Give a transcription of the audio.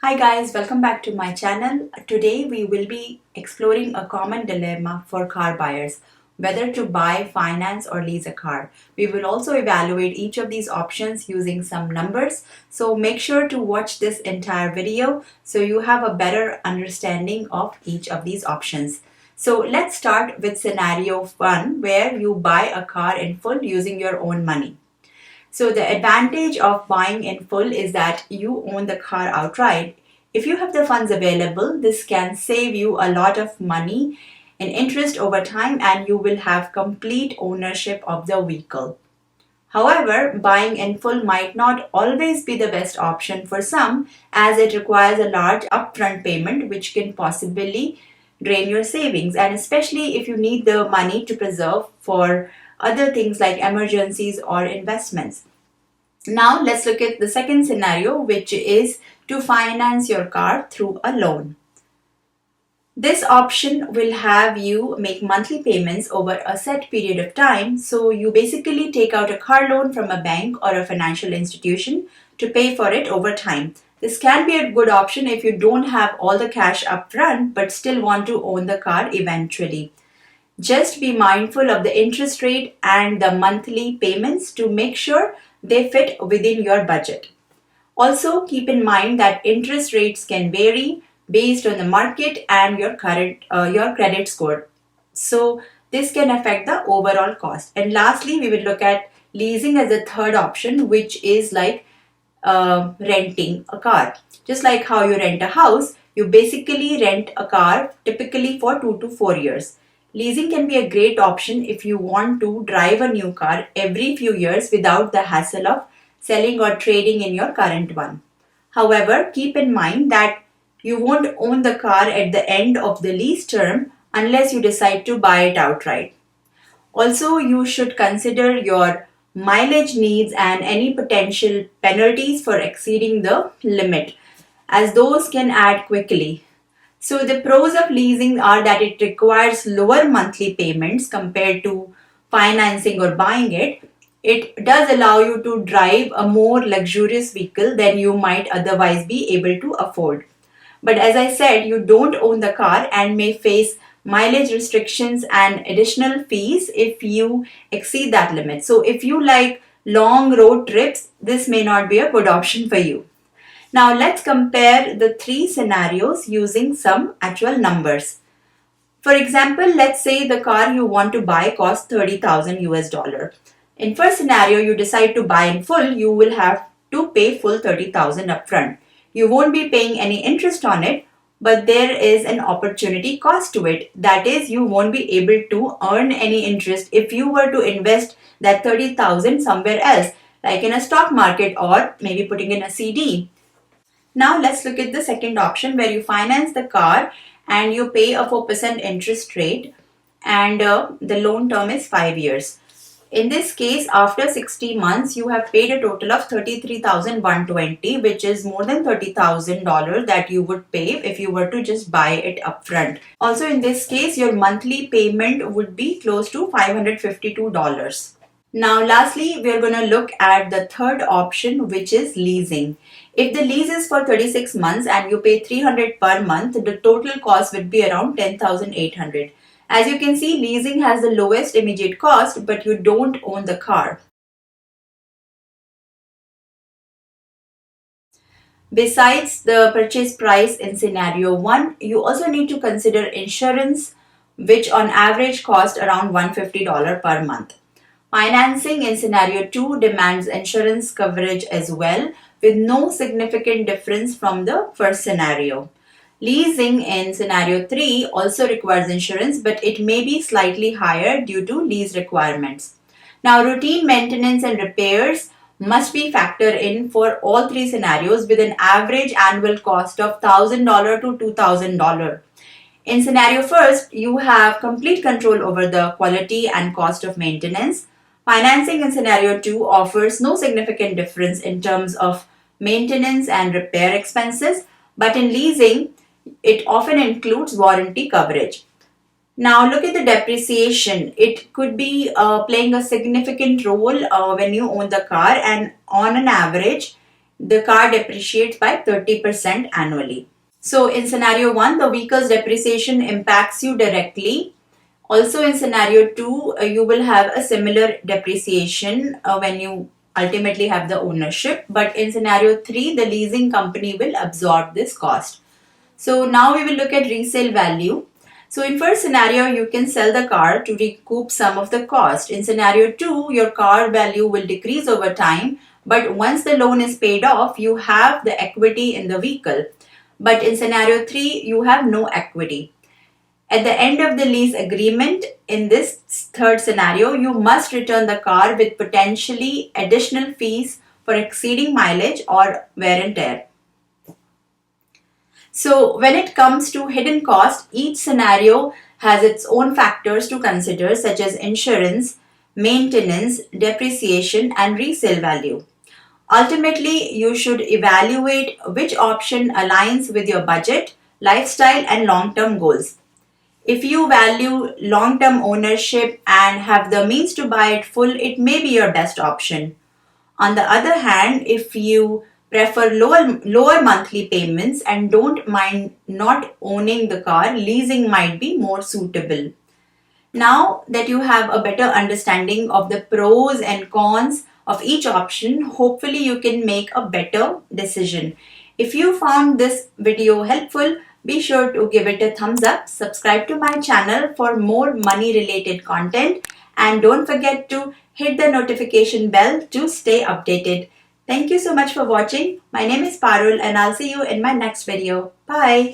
Hi guys, welcome back to my channel. Today we will be exploring a common dilemma for car buyers, whether to buy, finance or lease a car. We will also evaluate each of these options using some numbers. So make sure to watch this entire video so you have a better understanding of each of these options. So let's start with scenario 1 where you buy a car in full using your own money. So the advantage of buying in full is that you own the car outright. If you have the funds available, this can save you a lot of money in interest over time and you will have complete ownership of the vehicle. However, buying in full might not always be the best option for some as it requires a large upfront payment which can possibly drain your savings, and especially if you need the money to preserve for other things like emergencies or investments. Now let's look at the second scenario, which is to finance your car through a loan. This option will have you make monthly payments over a set period of time. So you basically take out a car loan from a bank or a financial institution to pay for it over time. This can be a good option if you don't have all the cash upfront but still want to own the car eventually. Just be mindful of the interest rate and the monthly payments to make sure they fit within your budget. Also, keep in mind that interest rates can vary based on the market and your credit score. So this can affect the overall cost. And lastly, we will look at leasing as a third option, which is like renting a car. Just like how you rent a house, you basically rent a car typically for 2 to 4 years. Leasing can be a great option if you want to drive a new car every few years without the hassle of selling or trading in your current one. However, keep in mind that you won't own the car at the end of the lease term unless you decide to buy it outright. Also, you should consider your mileage needs and any potential penalties for exceeding the limit, as those can add quickly. So the pros of leasing are that it requires lower monthly payments compared to financing or buying it. It does allow you to drive a more luxurious vehicle than you might otherwise be able to afford. But as I said, you don't own the car and may face mileage restrictions and additional fees if you exceed that limit. So if you like long road trips, this may not be a good option for you. Now let's compare the three scenarios using some actual numbers. For example, let's say the car you want to buy costs 30,000 US dollar. In first scenario, you decide to buy in full, you will have to pay full 30,000 upfront. You won't be paying any interest on it, but there is an opportunity cost to it. That is, you won't be able to earn any interest if you were to invest that 30,000 somewhere else, like in a stock market or maybe putting in a CD. Now let's look at the second option where you finance the car and you pay a 4% interest rate and the loan term is 5 years. In this case, after 60 months, you have paid a total of $33,120, which is more than $30,000 that you would pay if you were to just buy it upfront. Also, in this case, your monthly payment would be close to $552. Now, lastly, we are going to look at the third option, which is leasing. If the lease is for 36 months and you pay $300 per month, the total cost would be around $10,800. As you can see, leasing has the lowest immediate cost, but you don't own the car. Besides the purchase price in scenario 1, you also need to consider insurance, which on average costs around $150 per month. Financing in scenario 2 demands insurance coverage as well, with no significant difference from the first scenario. Leasing in scenario 3 also requires insurance, but it may be slightly higher due to lease requirements. Now, routine maintenance and repairs must be factored in for all three scenarios with an average annual cost of $1,000 to $2,000. In scenario first, you have complete control over the quality and cost of maintenance. Financing in scenario 2 offers no significant difference in terms of maintenance and repair expenses, but in leasing, it often includes warranty coverage. Now look at the depreciation. It could be playing a significant role when you own the car, and on an average, the car depreciates by 30% annually. So in scenario 1, the vehicle's depreciation impacts you directly. Also in scenario 2, you will have a similar depreciation when you ultimately have the ownership. But in scenario 3, the leasing company will absorb this cost. So now we will look at resale value. So in first scenario, you can sell the car to recoup some of the cost. In scenario 2, your car value will decrease over time, but once the loan is paid off, you have the equity in the vehicle. But in scenario 3, you have no equity. At the end of the lease agreement, in this third scenario, you must return the car with potentially additional fees for exceeding mileage or wear and tear. So when it comes to hidden cost, each scenario has its own factors to consider, such as insurance, maintenance, depreciation, and resale value. Ultimately, you should evaluate which option aligns with your budget, lifestyle, and long-term goals. If you value long-term ownership and have the means to buy it full, it may be your best option. On the other hand, if you prefer lower monthly payments and don't mind not owning the car, leasing might be more suitable. Now that you have a better understanding of the pros and cons of each option, hopefully you can make a better decision. If you found this video helpful, be sure to give it a thumbs up, subscribe to my channel for more money related content, and don't forget to hit the notification bell to stay updated. Thank you so much for watching. My name is Parul and I'll see you in my next video. Bye.